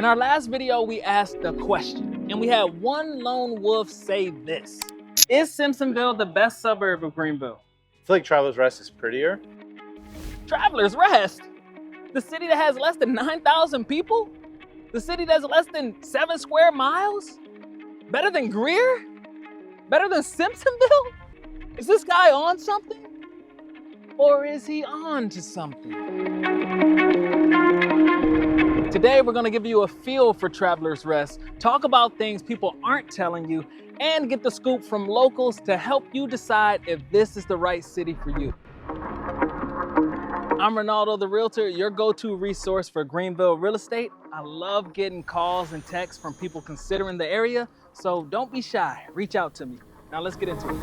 In our last video, we asked a question, and we had one lone wolf say this. Is Simpsonville the best suburb of Greenville? I feel like Travelers Rest is prettier. Travelers Rest? The city that has less than 9,000 people? The city that's less than 7 square miles? Better than Greer? Better than Simpsonville? Is this guy on something? Or is he on to something? Today, we're gonna give you a feel for Travelers Rest, talk about things people aren't telling you, and get the scoop from locals to help you decide if this is the right city for you. I'm Renaldo the Realtor, your go-to resource for Greenville real estate. I love getting calls and texts from people considering the area, so don't be shy, reach out to me. Now let's get into it.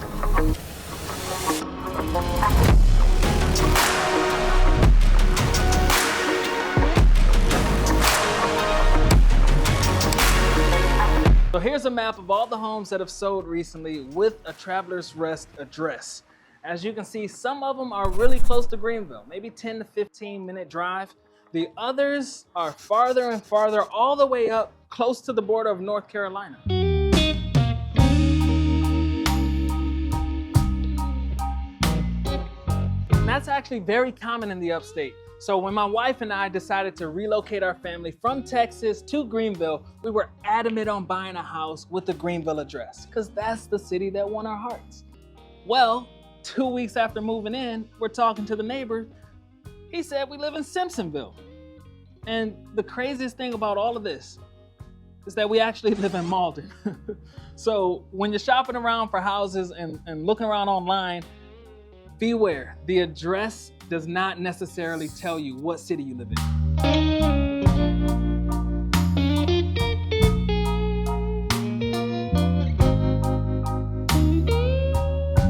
So here's a map of all the homes that have sold recently with a Travelers Rest address. As you can see, some of them are really close to Greenville, maybe 10 to 15 minute drive. The others are farther and farther, all the way up close to the border of North Carolina. And that's actually very common in the upstate. So when my wife and I decided to relocate our family from Texas to Greenville, we were adamant on buying a house with the Greenville address, because that's the city that won our hearts. Well, 2 weeks after moving in, we're talking to the neighbor. He said we live in Simpsonville. And the craziest thing about all of this is that we actually live in Malden. So when you're shopping around for houses and looking around online, beware, the address does not necessarily tell you what city you live in.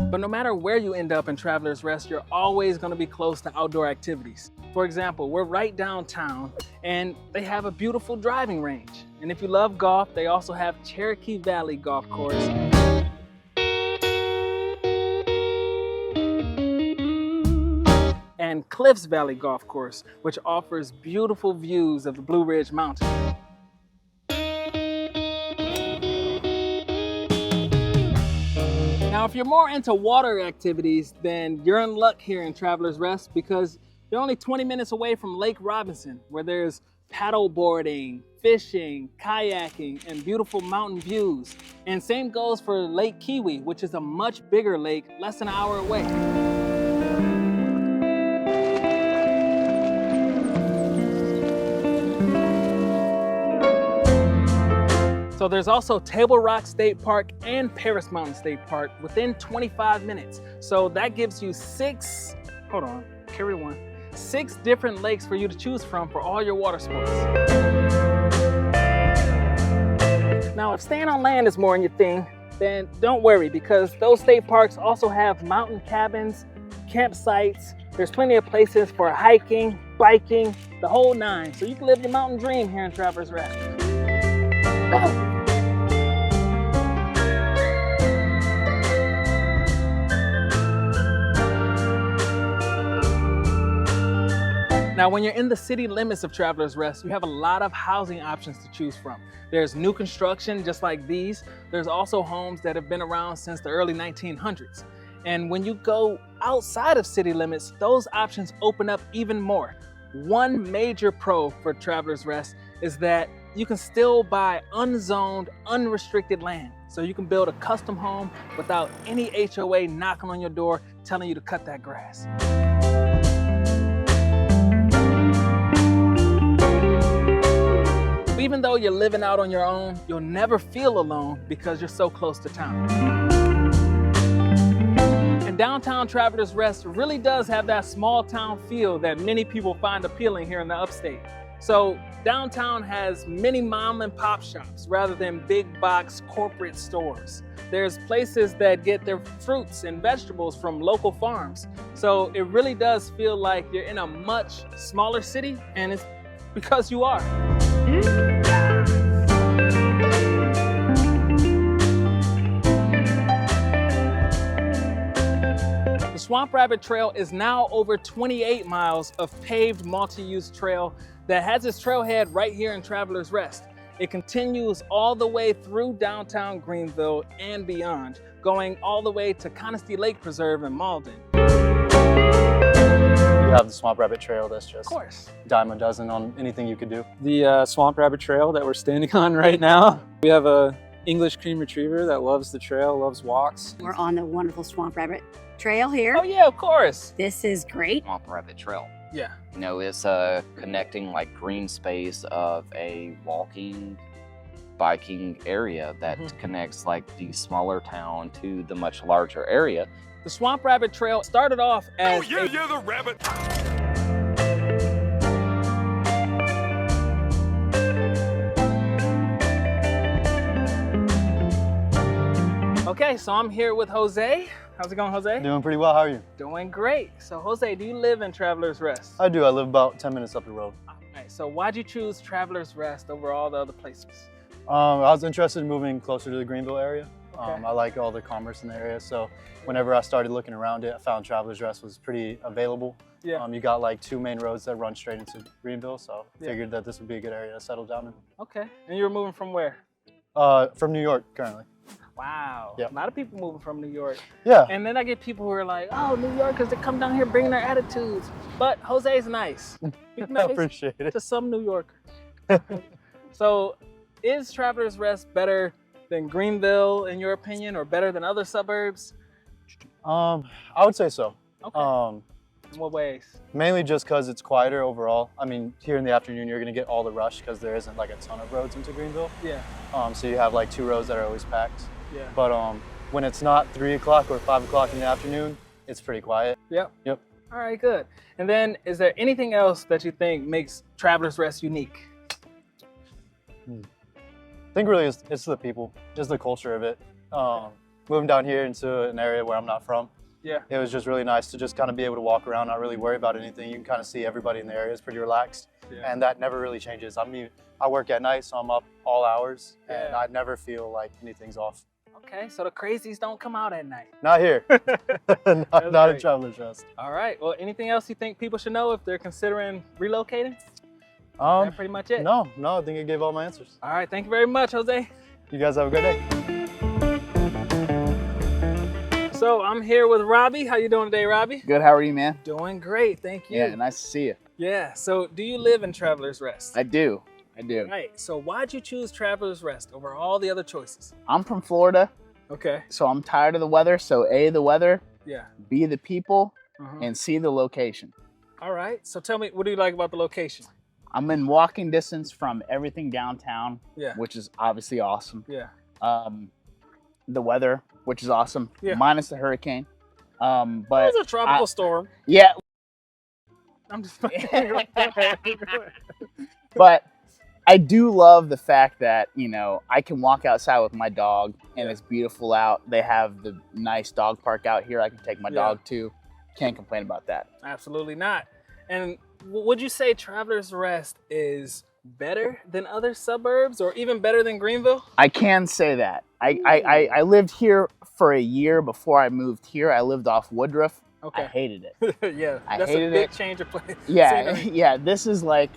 But no matter where you end up in Travelers Rest, you're always gonna be close to outdoor activities. For example, we're right downtown and they have a beautiful driving range. And if you love golf, they also have Cherokee Valley Golf Course. And Cliffs Valley Golf Course, which offers beautiful views of the Blue Ridge Mountains. Now, if you're more into water activities, then you're in luck here in Travelers Rest, because you're only 20 minutes away from Lake Robinson, where there's paddle boarding, fishing, kayaking, and beautiful mountain views. And same goes for Lake Kiwi, which is a much bigger lake, less than an hour away. So there's also Table Rock State Park and Paris Mountain State Park within 25 minutes. So that gives you 6 different lakes for you to choose from for all your water sports. Now, if staying on land is more in your thing, then don't worry, because those state parks also have mountain cabins, campsites. There's plenty of places for hiking, biking, the whole 9. So you can live your mountain dream here in Travelers Rest. Now, when you're in the city limits of Travelers Rest, you have a lot of housing options to choose from. There's new construction, just like these. There's also homes that have been around since the early 1900s. And when you go outside of city limits, those options open up even more. One major pro for Travelers Rest is that you can still buy unzoned, unrestricted land. So you can build a custom home without any HOA knocking on your door telling you to cut that grass. Even though you're living out on your own, you'll never feel alone because you're so close to town. And downtown Travelers Rest really does have that small town feel that many people find appealing here in the upstate. So downtown has many mom and pop shops rather than big box corporate stores. There's places that get their fruits and vegetables from local farms. So it really does feel like you're in a much smaller city, and it's because you are. The Swamp Rabbit Trail is now over 28 miles of paved multi-use trail that has its trailhead right here in Travelers Rest. It continues all the way through downtown Greenville and beyond, going all the way to Conisty Lake Preserve in Malden. You have the Swamp Rabbit Trail that's just Of course. dime a dozen on anything you could do. The Swamp Rabbit Trail that we're standing on right now. We have a English cream retriever that loves the trail, loves walks. We're on the wonderful Swamp Rabbit Trail here. Oh yeah, of course. This is great. Swamp Rabbit Trail. Yeah. You know, it's a connecting like green space of a walking, biking area that connects like the smaller town to the much larger area. The Swamp Rabbit Trail started off as the rabbit. Okay, so I'm here with Jose. How's it going, Jose? Doing pretty well, how are you? Doing great. So Jose, do you live in Travelers Rest? I do, I live about 10 minutes up the road. All right, so why'd you choose Travelers Rest over all the other places? I was interested in moving closer to the Greenville area. Okay. I like all the commerce in the area, so whenever I started looking around it, I found Travelers Rest was pretty available. Yeah. You got like 2 main roads that run straight into Greenville, so figured that this would be a good area to settle down in. Okay, and you were moving from where? From New York currently. Wow, Yep. a lot of people moving from New York. Yeah. And then I get people who are like, oh, New Yorkers, they come down here bringing their attitudes. But Jose's nice. He's I nice appreciate it. to some New Yorkers. So is Travelers Rest better than Greenville in your opinion, or better than other suburbs? I would say so. Okay. In what ways? Mainly just because it's quieter overall. I mean, here in the afternoon, you're gonna get all the rush because there isn't like a ton of roads into Greenville. Yeah. So you have like 2 roads that are always packed. Yeah. But when it's not 3 o'clock or 5 o'clock in the afternoon, it's pretty quiet. Yep. Yep. All right, good. And then is there anything else that you think makes Travelers Rest unique? I think really it's the people, just the culture of it. Moving down here into an area where I'm not from, Yeah. it was just really nice to just kind of be able to walk around, not really worry about anything. You can kind of see everybody in the area. It's pretty relaxed. Yeah. And that never really changes. I mean, I work at night, so I'm up all hours, and Yeah. I never feel like anything's off. Okay, so the crazies don't come out at night. Not here. not great. in Travelers Rest. All right. Well, anything else you think people should know if they're considering relocating? That's pretty much it. No, I think I gave all my answers. All right. Thank you very much, Jose. You guys have a great day. So I'm here with Robbie. How you doing today, Robbie? Good, how are you, man? Doing great. Thank you. Yeah, nice to see you. Yeah. So do you live in Travelers Rest? I do. Right. So why'd you choose Travelers Rest over all the other choices? I'm from Florida, Okay. so I'm tired of the weather. So A, the weather, Yeah. B, the people, Uh-huh. and C, the location. All right. So tell me, what do you like about the location? I'm in walking distance from everything downtown, Yeah. which is obviously awesome. Yeah. The weather, which is awesome, Yeah. minus the hurricane. It But was a tropical storm. yeah, I'm just. but I do love the fact that, you know, I can walk outside with my dog and Yeah. it's beautiful out. They have the nice dog park out here I can take my Yeah. dog to. Can't complain about that. Absolutely not. And would you say Travelers Rest is better than other suburbs, or even better than Greenville? I can say that. I lived here for a year before I moved here. I lived off Woodruff. Okay. I hated it. Yeah, I that's a hated big it. change of place. Yeah, scenery. yeah. This is like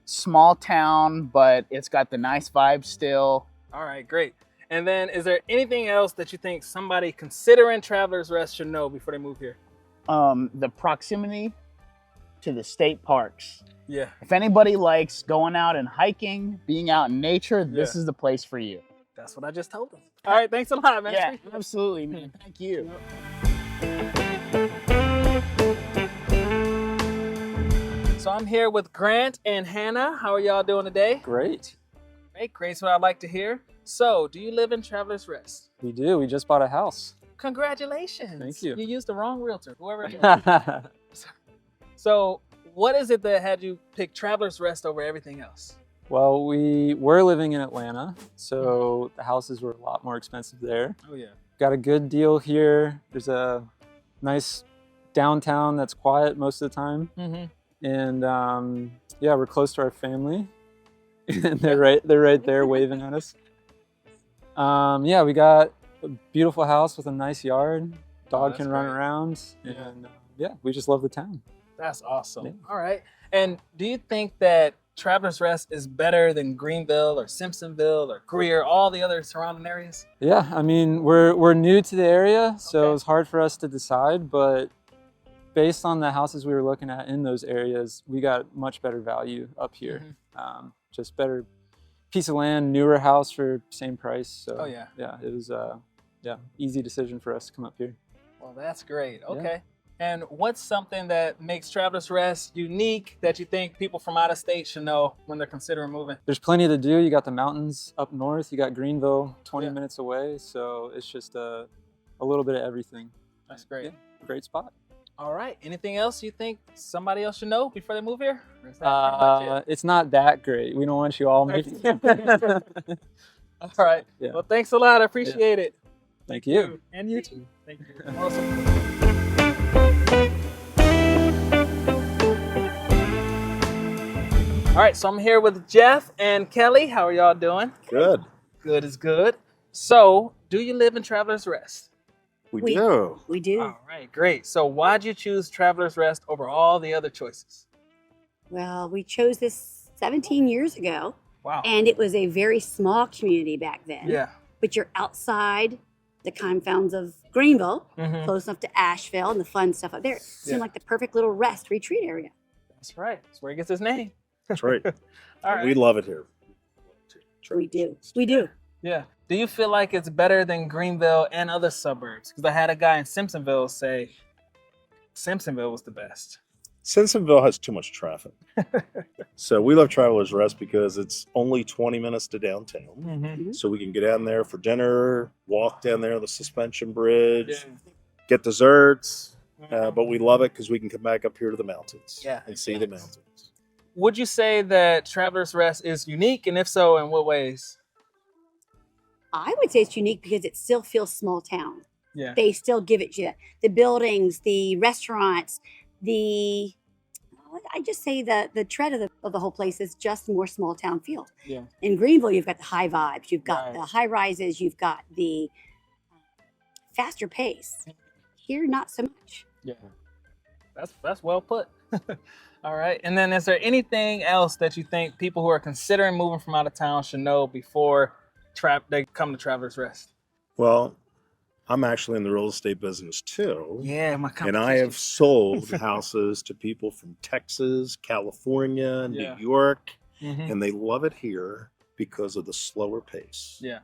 small town, but it's got the nice vibe still. All right, great. And then is there anything else that you think somebody considering Travelers Rest should know before they move here? The proximity to the state parks. Yeah. If anybody likes going out and hiking, being out in nature, this Yeah. is the place for you. That's what I just told them. All right, thanks a lot, man. Yeah, absolutely, man. Thank you. So I'm here with Grant and Hannah. How are y'all doing today? Great. Great, so I'd like to hear. So, do you live in Travelers Rest? We do. We just bought a house. Congratulations. Thank you. You used the wrong realtor, whoever it is. So, what is it that had you pick Travelers Rest over everything else? Well, we were living in Atlanta, so the houses were a lot more expensive there. Oh, yeah. Got a good deal here. There's a nice downtown that's quiet most of the time. Mm-hmm. And yeah, we're close to our family. And they're right there waving at us. Yeah, we got a beautiful house with a nice yard. Dog that's can run great. around. Yeah. And yeah, we just love the town. That's awesome. Yeah. All right. And do you think that Travelers Rest is better than Greenville or Simpsonville or Greer, all the other surrounding areas? Yeah, I mean, we're new to the area, so Okay. it's hard for us to decide, but based on the houses we were looking at in those areas, we got much better value up here. Just better piece of land, newer house for same price. So Oh, yeah. yeah, it was easy decision for us to come up here. Well, that's great. Okay. And what's something that makes Travelers Rest unique that you think people from out of state should know when they're considering moving? There's plenty to do. You got the mountains up north. You got Greenville 20 Yeah. minutes away. So it's just a little bit of everything. That's great. Yeah, great spot. All right. Anything else you think somebody else should know before they move here? Or is that pretty much it? It's not that great. We don't want you all moving. All right. Yeah. Well, thanks a lot. I appreciate it. Thank you. And you too. Thank you. Awesome. All right, so I'm here with Jeff and Kelly. How are y'all doing? Good. Good is good. So, do you live in Travelers Rest? We We- do. We do. All right, great. So, why'd you choose Travelers Rest over all the other choices? Well, we chose this 17 years ago, Wow. and it was a very small community back then. Yeah. But you're outside the confines of Greenville, Mhm. close enough to Asheville and the fun stuff up there. It seemed Yeah. like the perfect little rest retreat area. That's right. That's where he gets his name. That's right. All right. We love it here. We do. We do. Yeah. Do you feel like it's better than Greenville and other suburbs? Because I had a guy in Simpsonville say Simpsonville was the best. Simpsonville has too much traffic. So we love Travelers Rest because it's only 20 minutes to downtown. Mm-hmm. So we can get down there for dinner, walk down there the suspension bridge, Yeah. get desserts. But we love it because we can come back up here to the mountains Yeah. and see the mountains. Would you say that Travelers Rest is unique? And if so, in what ways? I would say it's unique because it still feels small town. Yeah. They still give it to you. The buildings, the restaurants, I just say the tread of the whole place is just more small town feel. Yeah. In Greenville, you've got the high vibes, you've got Right. the high rises, you've got the faster pace. Here, not so much. Yeah. That's well put. All right. And then is there anything else that you think people who are considering moving from out of town should know before they come to Travelers Rest? Well, I'm actually in the real estate business too. Yeah, my And I have sold houses to people from Texas, California, Yeah. New York, Mhm. and they love it here because of the slower pace Yeah.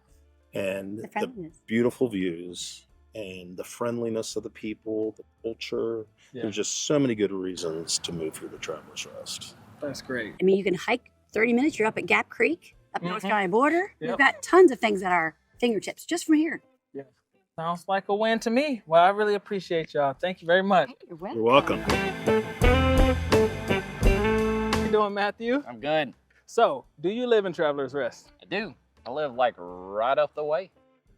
and The the friendliness. beautiful views and the friendliness of the people, the culture. Yeah. There's just so many good reasons to move here to Travelers Rest. That's great. I mean, you can hike 30 minutes. You're up at Gap Creek, up North Mhm. Carolina border. Yep. We've got tons of things at our fingertips just from here. Sounds like a win to me. Well, I really appreciate y'all. Thank you very much. You're welcome. You're welcome. How you doing, Matthew? I'm good. So, do you live in Travelers Rest? I do. I live like right up the way.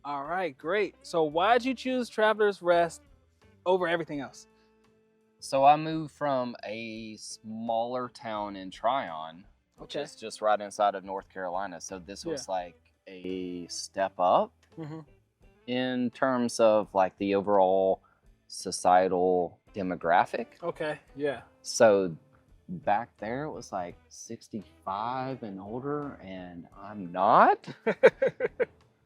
All right, great. So, why'd you choose Travelers Rest over everything else? So I moved from a smaller town in Tryon, which Okay. is just right inside of North Carolina. So this was like a step up Mhm. in terms of like the overall societal demographic. Okay, yeah. So back there it was like 65 and older, and I'm not.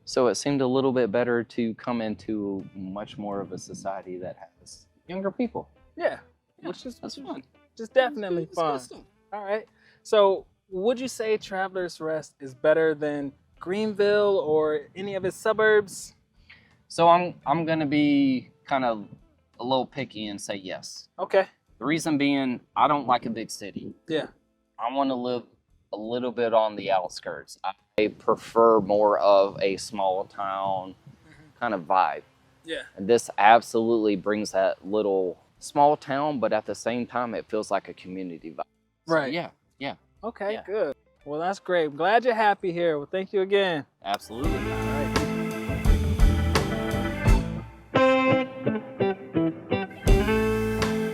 So it seemed a little bit better to come into much more of a society that has younger people. Yeah, Yeah, which is fun. just definitely It's good fun. stuff. All right. So, would you say Travelers Rest is better than Greenville or any of its suburbs? So I'm gonna be kind of a little picky and say yes. Okay. The reason being, I don't like a big city. Yeah. I want to live a little bit on the outskirts. I prefer more of a small town kind of vibe. Yeah. And this absolutely brings that little small town, but at the same time, it feels like a community vibe. So, Right. yeah. Okay, Yeah. good. Well, that's great. I'm glad you're happy here. Well, thank you again. Absolutely.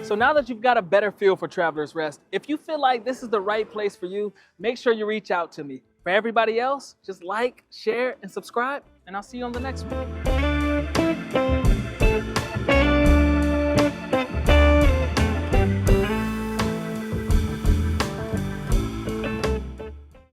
So now that you've got a better feel for Travelers Rest, if you feel like this is the right place for you, make sure you reach out to me. For everybody else, just like, share, and subscribe, and I'll see you on the next one.